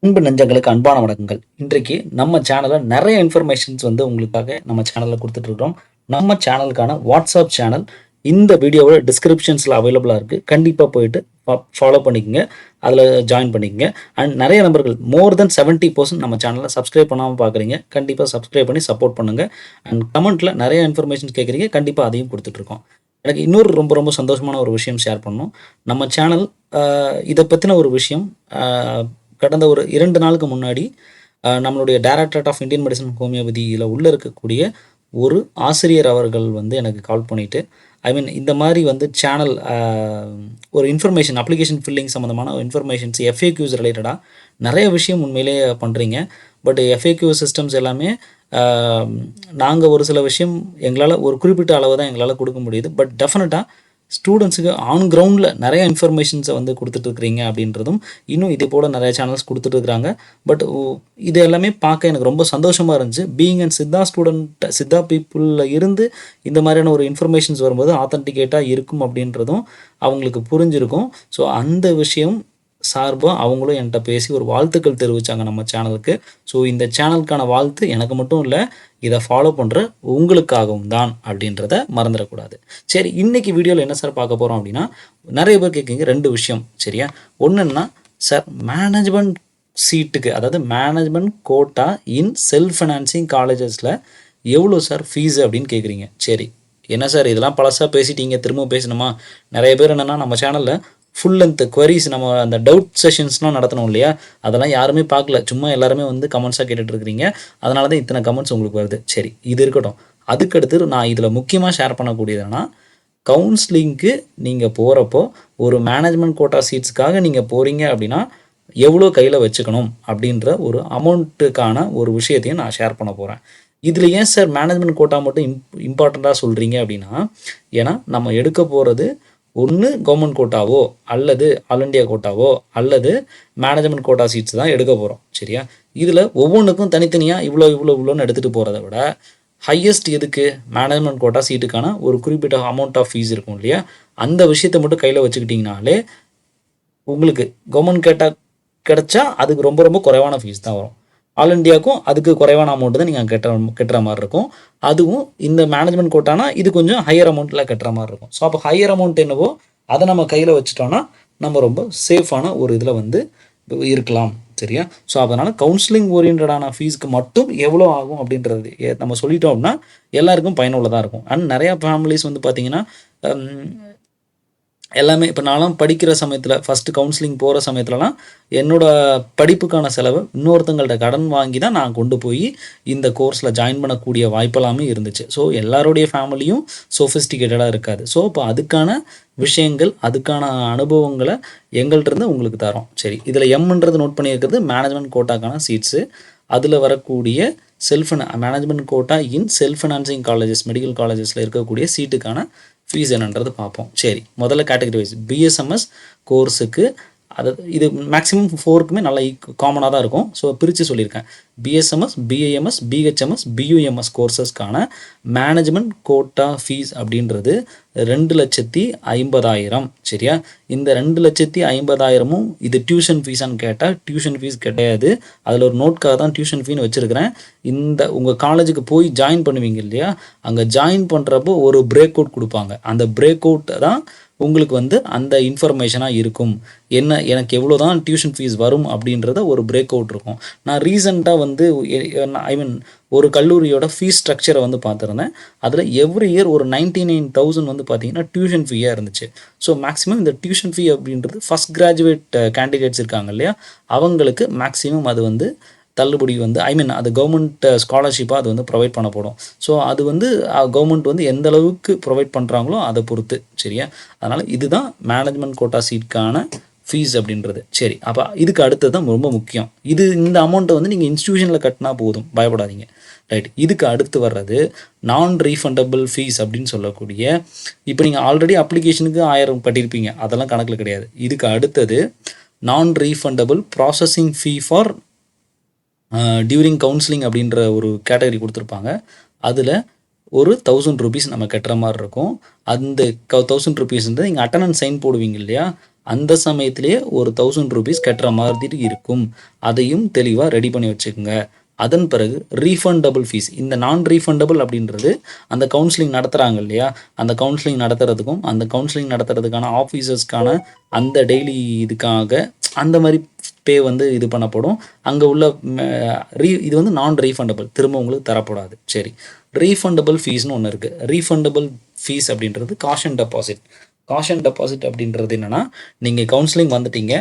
அன்பு நெஞ்சங்களுக்கு அன்பான வணக்கங்கள். இன்றைக்கு நம்ம சேனல்ல நெறைய இன்ஃபர்மேஷன்ஸ் உங்களுக்காக நம்ம சேனல்ல குடுத்துட்டு இருக்கிறோம். நம்ம சேனலுக்கான வாட்ஸ்அப் சேனல் இந்த வீடியோவோட டிஸ்கிரிப்ஷன்ஸ்ல அவைலபிளா இருக்கு. கண்டிப்பா போயிட்டு ஃபாலோ பண்ணிக்கங்க. அதுல ஜாயின் பண்ணிக்கங்க. அண்ட் நெறைய நபர்கள் மோர் தென் 70% நம்ம சேனல சப்ஸ்கிரைப் பண்ணாம பார்க்குறீங்க. கண்டிப்பா சப்ஸ்கிரைப் பண்ணி சப்போர்ட் பண்ணுங்க. அண்ட் கமெண்ட்ல நெறைய இன்ஃபர்மேஷன்ஸ் கேட்குறீங்க. கண்டிப்பா அதையும் குடுத்துட்டு இருக்கோம். எனக்கு இன்னொரு ரொம்ப ரொம்ப சந்தோஷமான ஒரு விஷயம் ஷேர் பண்ணணும். நம்ம சேனல் அ இத பத்தின ஒரு விஷயம் அ கடந்த ஒரு 2 நாளுக்கு முன்னாடி நம்மளுடைய டைரக்டரேட் ஆஃப் இந்தியன் மெடிசின் ஹோமியோபதியில உள்ள இருக்கக்கூடிய ஒரு ஆசிரியர் அவர்கள் எனக்கு கால் பண்ணிட்டு, ஐ மீன் இந்த மாரி சேனல் ஒரு இன்ஃபர்மேஷன் அப்ளிகேஷன் ஃபில்லிங் சம்மந்தமான இன்ஃபர்மேஷன்ஸ் எஃப்ஏக்யூஸ் ரிலேட்டடா நெறைய விஷயம் உண்மையிலேயே பண்றீங்க. பட் எஃப்ஏக்யூ சிஸ்டம்ஸ் எல்லாமே அ நாங்க ஒரு சில விஷயம் எங்களால ஒரு குறிப்பிட்ட அளவு தான் எங்களால குடுக்க முடியுது. பட் டெஃபினட்டா ஸ்டூடண்ட்ஸுக்கு ஆன் கிரவுண்ட்ல நெறைய இன்ஃபர்மேஷன்ஸ குடுத்துட்டு இருக்கிறீங்க அப்படின்றதும், இன்னும் இதே போல நெறைய சேனல்ஸ் குடுத்துட்டு இருக்கிறாங்க. பட் இது எல்லாமே பார்க்க எனக்கு ரொம்ப சந்தோஷமா இருந்துச்சு. Being an Siddha student Siddha பீப்பிள்ல இருந்து இந்த மாதிரியான ஒரு இன்ஃபர்மேஷன்ஸ் வரும்போது ஆத்தென்டிகேட்டா இருக்கும் அப்படின்றதும் அவங்களுக்கு புரிஞ்சிருக்கும். ஸோ அந்த விஷயம் சார்பா அவங்களும் என்ட்ட பேசி ஒரு வாழ்த்துக்கள் தெரிவிச்சாங்க நம்ம சேனலுக்கு. ஸோ இந்த சேனலுக்கான வாழ்த்து எனக்கு மட்டும் இல்ல, இத ஃபாலோ பண்ற உங்களுக்காகவும் தான் அப்படின்றத மறந்துறக்கூடாது. சரி, இன்னைக்கு வீடியோல என்ன சார் பார்க்க போறோம் அப்படின்னா, நெறைய பேர் கேட்குறீங்க 2 விஷயம் சரியா? ஒண்ணுன்னா, சார் மேனேஜ்மென்ட் சீட்டுக்கு அதாவது management quota in self financing காலேஜஸ்ல எவ்வளோ சார் ஃபீஸ் அப்படின்னு கேட்குறீங்க. சரி, என்ன சார் இதெல்லாம் பழசா பேசிட்டீங்க, திரும்பவும் பேசணுமா? நெறைய பேர் என்னன்னா நம்ம சேனல்ல ஃபுல் லென்த் குவரீஸ் நம்ம அந்த டவுட் செஷன்ஸ்லாம் நடத்தணும் இல்லையா? அதெல்லாம் யாருமே பார்க்கல. சும்மா எல்லாருமே கமெண்ட்ஸா கேட்டுட்டு இருக்கிறீங்க. அதனால தான் இத்தனை கமெண்ட்ஸ் உங்களுக்கு வருது. சரி, இது இருக்கட்டும். அதுக்கடுத்து நான் இதில முக்கியமா ஷேர் பண்ணக்கூடியது என்னன்னா, கவுன்சிலிங்க்கு நீங்க போறப்போ, ஒரு மேனேஜ்மென்ட் கோட்டா சீட்ஸ்க்காக நீங்க போறீங்க அப்படின்னா, எவ்வளோ கையில வச்சுக்கணும் அப்படின்ற ஒரு அமௌண்ட்டுக்கான ஒரு விஷயத்தையும் நான் ஷேர் பண்ண போறேன். இதில ஏன் சார் மேனேஜ்மென்ட் கோட்டா மட்டும் இம்பார்ட்டன்ட்டா சொல்றீங்க அப்படின்னா, ஏன்னா நம்ம எடுக்க போறது ஒண்ணு கவர்மெண்ட் கோட்டாவோ, அல்லது ஆல் இண்டியா கோட்டாவோ, அல்லது மேனேஜ்மென்ட் கோட்டா சீட்ஸ் தான் எடுக்க போறோம். சரியா? இதில ஒவ்வொன்னுக்கும் தனித்தனியா இவ்வளோன்னு எடுத்துட்டு போறத விட, ஹையஸ்ட் எதுக்கு? மேனேஜ்மென்ட் கோட்டா சீட்டுக்கான ஒரு குறிப்பிட்ட அமௌண்ட் ஆஃப் ஃபீஸ் இருக்கும் இல்லையா? அந்த விஷயத்த மட்டும் கையில வச்சுக்கிட்டீங்கனாலே, உங்களுக்கு கவர்மெண்ட் கேட்டா கிடைச்சா அதுக்கு ரொம்ப ரொம்ப குறைவான ஃபீஸ் தான் வரும். ஆல் இண்டியாக்கும் அதுக்கு குறைவான அமௌண்ட் தான் நீங்க கட்டுற மாரி இருக்கும். அதுவும் இந்த மேனேஜ்மென்ட் கோட்டானா இது கொஞ்சம் ஹையர் அமௌண்ட்ல கட்டுற மாரி இருக்கும். ஸோ அப்போ ஹையர் அமௌண்ட் என்னவோ அத நம்ம கையில வச்சுட்டோம்னா, நம்ம ரொம்ப சேஃபான ஒரு இதில இருக்கலாம். சரியா? ஸோ அதனால கவுன்சிலிங் ஓரியன்டடான ஃபீஸ்க்கு மட்டும் எவ்வளோ ஆகும் அப்படின்றது நம்ம சொல்லிட்டோம் அப்படின்னா, எல்லாருக்கும் பயனுள்ளதா இருக்கும். அண்ட் நெறைய ஃபேமிலிஸ் பார்த்தீங்கன்னா, ம் எல்லாமே இப்போ நான்லாம் படிக்கிற சமயத்தில ஃபர்ஸ்ட்டு கவுன்சிலிங் போற சமயத்துலலாம், என்னோட படிப்புக்கான செலவு இன்னொருத்தங்கள்ட்ட கடன் வாங்கி தான் நான் கொண்டு போய் இந்த கோர்ஸ்ல ஜாயின் பண்ணக்கூடிய வாய்ப்பெல்லாமே இருந்துச்சு. ஸோ எல்லாருடைய ஃபேமிலியும் சொஃபிஸ்டிகேட்டடா இருக்காது. ஸோ இப்போ அதுக்கான விஷயங்கள், அதுக்கான அனுபவங்கள எங்கள்ட்டருந்து உங்களுக்கு தரோம். சரி, இதில எம்ன்றது நோட் பண்ணியிருக்கிறது மேனேஜ்மென்ட் கோட்டாக்கான சீட்ஸு. அதில வரக்கூடிய management quota in self financing colleges, medical காலேஜஸ்ல இருக்கக்கூடிய சீட்டுக்கான ஃபீஸ் என்னன்றது பார்ப்போம். சரி, முதல்ல கேட்டகரி வைஸ் பிஎஸ்எம்எஸ் கோர்ஸுக்கு இது மேக்ஸிமம் 4க்குமே நல்லா காமனா தான் இருக்கும். ஸோ பிரிச்சு சொல்லியிருக்கேன். பிஎஸ்எம்எஸ், பிஏஎம்எஸ், பிஹெச்எம்எஸ், பியூஎம்எஸ் கோர்ஸஸ்க்கான மேனேஜ்மென்ட் கோட்டா ஃபீஸ் அப்படின்றது 2,50,000 சரியா? இந்த 2,50,000ம் இது டியூஷன் ஃபீஸான்னு கேட்டா, டியூஷன் ஃபீஸ் கிடையாது. அதில ஒரு நோட்க்காக தான் டியூஷன் ஃபீன்னு வச்சிருக்கிறேன். உங்க காலேஜுக்கு போய் ஜாயின் பண்ணுவீங்க இல்லையா? அங்க ஜாயின் பண்றப்போ ஒரு பிரேக் அவுட் குடுப்பாங்க. அந்த பிரேக் அவுட் தான் உங்களுக்கு அந்த இன்ஃபர்மேஷனா இருக்கும். எனக்கு எவ்வளோ தான் டியூஷன் ஃபீஸ் வரும் அப்படின்றத ஒரு பிரேக் அவுட் இருக்கும். நான் ரீசென்ட்டா ஐ மீன் ஒரு கல்லூரியோட ஃபீஸ் ஸ்ட்ரக்சர பார்த்துருந்தேன். அதில எவ்ரி இயர் ஒரு 99,000 பார்த்தீங்கன்னா, டியூஷன் ஃபீயா இருந்துச்சு. ஸோ மேக்ஸிமம் இந்த டியூஷன் ஃபீ அப்படின்றது ஃபர்ஸ்ட் கிராஜுவேட் கேண்டிடேட்ஸ் இருக்காங்க இல்லையா? அவங்களுக்கு மேக்ஸிமம் அது தள்ளுபடி ஐ மீன் அது கவர்மெண்ட் ஸ்காலர்ஷிப்பா அது ப்ரொவைட் பண்ணப்படும். ஸோ அது கவர்மெண்ட் எந்த அளவுக்கு ப்ரொவைட் பண்றாங்களோ அத பொறுத்து. சரியா? அதனால இதுதான் மேனேஜ்மென்ட் கோட்டா சீட்க்கான ஃபீஸ் அப்படின்றது. சரி, அப்ப இதுக்கு அடுத்தது தான் ரொம்ப முக்கியம். இந்த அமௌண்ட்ட நீங்க இன்ஸ்டிடியூஷன்ல கட்டினா போதும். பயப்படாதீங்க. ரைட். இதுக்கு அடுத்து வர்றது நான் ரீஃபண்டபிள் ஃபீஸ் அப்படின்னு சொல்லக்கூடிய, இப்ப நீங்க ஆல்ரெடி அப்ளிகேஷனுக்கு 1000 கட்டியிருப்பீங்க. அதெல்லாம் கணக்குல கிடையாது. இதுக்கு அடுத்தது நான் refundable processing fee for during counselling அப்படின்ற ஒரு கேட்டகரி குடுத்துருப்பாங்க. அதில ஒரு ₹1000 நம்ம கட்டுற மாரி இருக்கும். அந்த ₹1000 நீங்க அட்டெண்டன்ஸ் சைன் போடுவீங்க இல்லையா? அந்த சமயத்திலேயே ஒரு 1000 ரூபீஸ் கட்டுற மாதிரி இருக்கும். அதையும் தெளிவாக ரெடி பண்ணி வச்சுக்கோங்க. அதன் பிறகு ரீஃபண்டபிள் ஃபீஸ். இந்த நான் ரீஃபண்டபிள் அப்படின்றது அந்த கவுன்சிலிங் நடத்துகிறாங்க இல்லையா, அந்த கவுன்சிலிங் நடத்துறதுக்கும் அந்த கவுன்சிலிங் நடத்துறதுக்கான ஆஃபீஸர்ஸ்க்கான அந்த டெய்லி இதுக்காக அந்த மாதிரி பே வந்து இது பண்ணப்படும். அங்கே உள்ள இது வந்து நான் ரீஃபண்டபிள், திரும்ப உங்களுக்கு தரப்படாது. சரி, ரீஃபண்டபிள் ஃபீஸ்னு ஒன்று இருக்குது. ரீஃபண்டபிள் ஃபீஸ் அப்படின்றது காஷன் டெபாசிட். காஷன் டெபாசிட் அப்படின்றது என்னென்னா, நீங்கள் கவுன்சிலிங் வந்துட்டீங்க,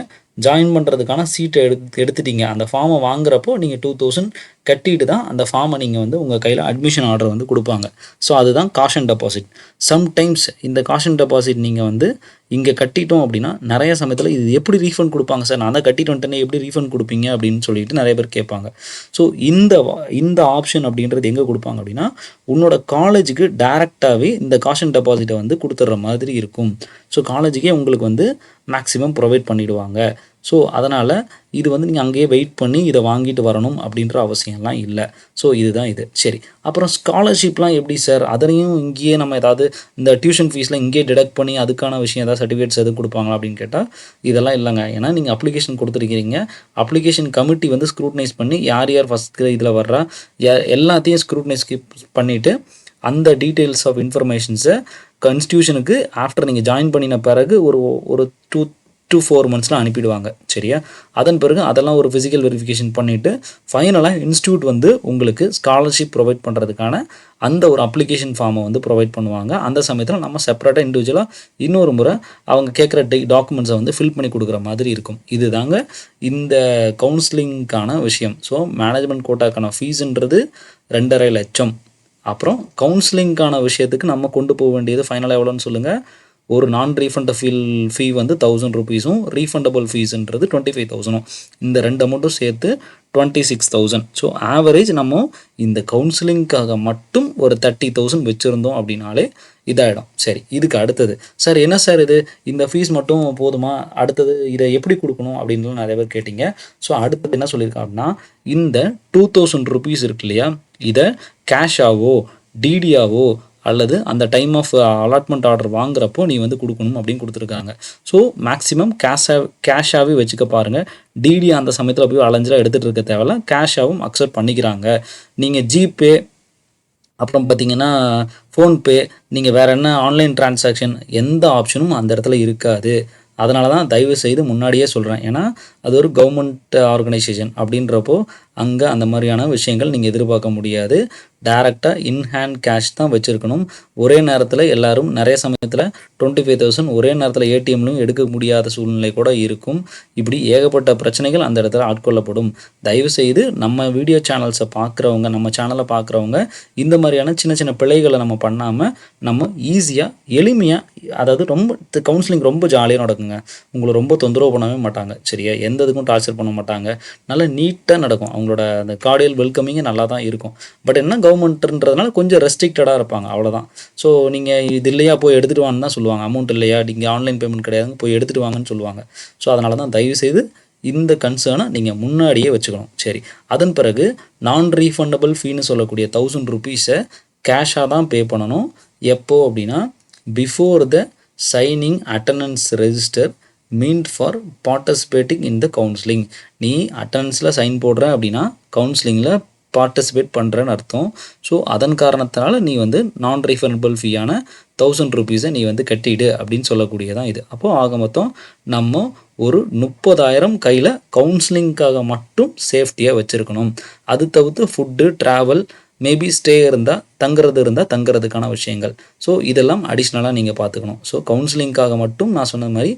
ஜாயின் பண்ணுறதுக்கான சீட்டை எடுத்துட்டீங்க, அந்த ஃபார்மை வாங்குறப்போ நீங்கள் 2000 கட்டிட்டு தான் அந்த ஃபார்மை நீங்கள் வந்து உங்கள் கையில் அட்மிஷன் ஆர்டர் வந்து கொடுப்பாங்க. ஸோ அதுதான் காஷன் டெபாசிட். சம்டைம்ஸ் இந்த காஷன் டெபாசிட் நீங்கள் வந்து இங்கே கட்டிட்டோம் அப்படின்னா நிறைய சமயத்தில் இது எப்படி ரீஃபண்ட் கொடுப்பாங்க சார், நான் தான் கட்டிட்டு வந்துட்டேனே எப்படி ரீஃபண்ட் கொடுப்பீங்க அப்படின்னு சொல்லிட்டு நிறைய பேர் கேட்பாங்க. ஸோ இந்த ஆப்ஷன் அப்படின்றது எங்கே கொடுப்பாங்க அப்படின்னா, உன்னோட காலேஜுக்கு டைரெக்டாகவே இந்த காஷன் டெபாசிட்டை வந்து கொடுத்துட்ற மாதிரி இருக்கும். ஸோ காலேஜுக்கே உங்களுக்கு வந்து மேக்ஸிமம் ப்ரொவைட் பண்ணிவிடுவாங்க. ஸோ அதனால் இது வந்து நீங்கள் அங்கேயே வெயிட் பண்ணி இதை வாங்கிட்டு வரணும் அப்படின்ற அவசியம்லாம் இல்லை. ஸோ இதுதான் இது. சரி, அப்புறம் ஸ்காலர்ஷிப்லாம் எப்படி சார், அதனையும் இங்கேயே நம்ம ஏதாவது இந்த டியூஷன் ஃபீஸில் இங்கேயே டிடக்ட் பண்ணி அதுக்கான விஷயம் ஏதாவது சர்டிஃபிகேட்ஸ் எதுவும் கொடுப்பாங்களா அப்படின்னு கேட்டால் இதெல்லாம் இல்லைங்க. ஏன்னா நீங்கள் அப்ளிகேஷன் கொடுத்துருக்கீங்க, அப்ளிகேஷன் கமிட்டி வந்து ஸ்க்ரூட்னைஸ் பண்ணி யார் யார் ஃபஸ்ட்டு இதில் வர்றா எல்லாத்தையும் ஸ்க்ரூட்னைஸ் பண்ணிவிட்டு அந்த டீட்டெயில்ஸ் ஆஃப் இன்ஃபர்மேஷன்ஸை இன்ஸ்டியூஷனுக்கு ஆஃப்டர் நீங்கள் ஜாயின் பண்ணின பிறகு ஒரு 2 to 4 monthஸில் அனுப்பிடுவாங்க. சரியா, அதன் பிறகு அதெல்லாம் ஒரு ஃபிசிக்கல் வெரிஃபிகேஷன் பண்ணிவிட்டு ஃபைனலாக இன்ஸ்டியூட் வந்து உங்களுக்கு ஸ்காலர்ஷிப் ப்ரொவைட் பண்ணுறதுக்கான அந்த ஒரு அப்ளிகேஷன் ஃபார்மை வந்து ப்ரொவைட் பண்ணுவாங்க. அந்த சமயத்தில் நம்ம செப்பரேட்டாக இண்டிவிஜுவலாக இன்னொரு முறை அவங்க கேட்குற டாக்குமெண்ட்ஸை வந்து ஃபில் பண்ணி கொடுக்குற மாதிரி இருக்கும். இதுதாங்க இந்த கவுன்சிலிங்க்கான விஷயம். ஸோ மேனேஜ்மெண்ட் கோட்டாக்கான ஃபீஸுன்றது 2.5 லட்சம். அப்புறம் கவுன்சிலிங்க்கான விஷயத்துக்கு நம்ம கொண்டு போக வேண்டியது ஃபைனலாக எவ்வளோன்னு சொல்லுங்கள். ஒரு நான் ரீஃபண்டபிள் ஃபீ வந்து 1000 ரூபீஸும் ரீஃபண்டபிள் ஃபீஸுன்றது 25,000. இந்த 2 அமௌண்ட்டும் சேர்த்து 26,000. ஸோ ஆவரேஜ் நம்ம இந்த கவுன்சிலிங்காக மட்டும் ஒரு 30,000 வச்சுருந்தோம் அப்படின்னாலே இதாகிடும். சரி, இதுக்கு அடுத்தது சார் என்ன சார் இது இந்த ஃபீஸ் மட்டும் போதுமா, அடுத்தது இதை எப்படி கொடுக்கணும் அப்படின்லாம் நிறைய பேர் கேட்டிங்க. ஸோ அடுத்தது என்ன சொல்லியிருக்காங்க அப்படின்னா, இந்த 2000 ரூபீஸ் இருக்கு இல்லையா, இதை கேஷாவோ டிடியாவோ அல்லது அந்த டைம் ஆஃப் அலாட்மெண்ட் ஆர்டர் வாங்குறப்போ நீ வந்து கொடுக்கணும் அப்படின்னு கொடுத்துருக்காங்க. ஸோ மேக்ஸிமம் கேஷாகவே வச்சுக்க பாருங்கள். டிடி அந்த சமயத்தில் போய் அலைஞ்சலாக எடுத்துகிட்டு இருக்க தேவையில்ல, கேஷாகவும் அக்செப்ட் பண்ணிக்கிறாங்க. நீங்கள் ஜிபே அப்புறம் பார்த்தீங்கன்னா ஃபோன்பே, நீங்கள் வேறு என்ன ஆன்லைன் டிரான்சாக்ஷன் எந்த ஆப்ஷனும் அந்த இடத்துல இருக்காது. அதனால தான் தயவு செய்து முன்னாடியே சொல்கிறேன். ஏன்னா அது ஒரு கவர்மெண்ட் ஆர்கனைசேஷன் அப்படின்றப்போ அங்கே அந்த மாதிரியான விஷயங்கள் நீங்கள் எதிர்பார்க்க முடியாது. டைரெக்டாக இன்ஹேண்ட் கேஷ் தான் வச்சுருக்கணும். ஒரே நேரத்தில் எல்லோரும் நிறைய சமயத்தில் 25,000 ஒரே நேரத்தில் ஏடிஎம்லையும் எடுக்க முடியாத சூழ்நிலை கூட இருக்கும். இப்படி ஏகப்பட்ட பிரச்சனைகள் அந்த இடத்துல ஆட்கொள்ளப்படும். தயவுசெய்து நம்ம வீடியோ சேனல்ஸை பார்க்குறவங்க, நம்ம சேனலை பார்க்குறவங்க இந்த மாதிரியான சின்ன சின்ன பிழைகளை நம்ம பண்ணாமல் நம்ம ஈஸியாக எளிமையாக, அதாவது ரொம்ப கவுன்சிலிங் ரொம்ப ஜாலியாக நடக்குங்க. உங்களை ரொம்ப தொந்தரவு பண்ணவே மாட்டாங்க. சரியா, எந்த இதுக்கும் டார்ச்சர் பண்ண மாட்டாங்க. நல்லா நீட்டாக நடக்கும். அவங்களோட அந்த கார்டியல் வெல்கமிங்கே நல்லா தான் இருக்கும். பட் என்ன கவர்மெண்ட்ன்றதுனால கொஞ்சம் ரெஸ்ட்ரிக்டடாக இருப்பாங்க, அவ்வளோதான். ஸோ நீங்கள் இது இல்லையா போய் எடுத்துகிட்டு வான்னு தான் சொல்லுவாங்க. அமௌண்ட் இல்லையா, நீங்கள் ஆன்லைன் பேமெண்ட் கிடையாதுங்க போய் எடுத்துகிட்டு வாங்கன்னு சொல்லுவாங்க. ஸோ அதனால தான் தயவுசெய்து இந்த கன்சர்னை நீங்கள் முன்னாடியே வச்சுக்கணும். சரி, அதன் பிறகு நான் ரீஃபண்டபிள் ஃபீன்னு சொல்லக்கூடிய 1000 ரூபீஸை கேஷாக தான் பே பண்ணணும். எப்போ அப்படின்னா, before the signing attendance register meant for participating in the counselling. நீ அட்டண்டன்ஸில் சைன் போடுற அப்படின்னா கவுன்சிலிங்கில் பார்ட்டிசிபேட் பண்ணுறேன்னு அர்த்தம். ஸோ அதன் காரணத்தினால நீ வந்து நான் ரீஃபண்டபிள் ஃபீயான 1000 ரூபீஸை நீ வந்து கட்டிடு அப்படின்னு சொல்லக்கூடியதான் இது. அப்போது ஆக மொத்தம் நம்ம ஒரு 30,000 கையில் கவுன்சிலிங்காக மட்டும் சேஃப்டியாக வச்சுருக்கணும். அது தவிர்த்து ஃபுட்டு, ட்ராவல், மேபி ஸ்டே இருந்தால் தங்குறதுக்கான விஷயங்கள். ஸோ இதெல்லாம் அடிஷ்னலாக நீங்கள் பார்த்துக்கணும். ஸோ கவுன்சிலிங்காக மட்டும் நான் சொன்ன மாதிரி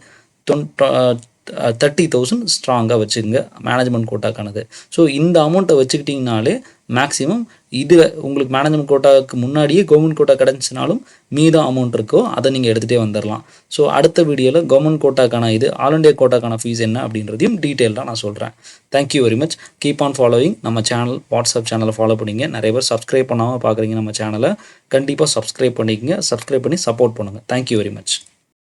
30,000 ஸ்ட்ராங்காக வச்சுக்கோங்க, மேனேஜ்மெண்ட் கோட்டாக்கானது. ஸோ இந்த அமௌண்ட்டை வச்சுக்கிட்டிங்கனாலே மேக்ஸிமம் இது உங்களுக்கு மேனேஜ்மெண்ட் கோட்டாவுக்கு முன்னாடியே கவர்மெண்ட் கோட்டா கிடச்சினாலும் மீதம் அமௌண்ட் இருக்கோ அதை நீங்கள் எடுத்துகிட்டே வந்துடலாம். ஸோ அடுத்த வீடியோவில் கவர்மெண்ட் கோட்டாக்கான இது ஆல் இண்டியா கோட்டாக்கான ஃபீஸ் என்ன அப்படின்றதையும் டீட்டெயிலாக நான் சொல்கிறேன். Thank you very much. Keep on following நம்ம சேனல். வாட்ஸ்அப் சேனலை ஃபாலோ பண்ணிங்க. நிறைய பேர் சப்ஸ்கிரைப் பண்ணாமல் பார்க்குறீங்க நம்ம சேனலை. கண்டிப்பாக சப்ஸ்கிரைப் பண்ணிக்கங்க. சப்ஸ்கிரைப் பண்ணி சப்போர்ட் பண்ணுங்கள். Thank you very much.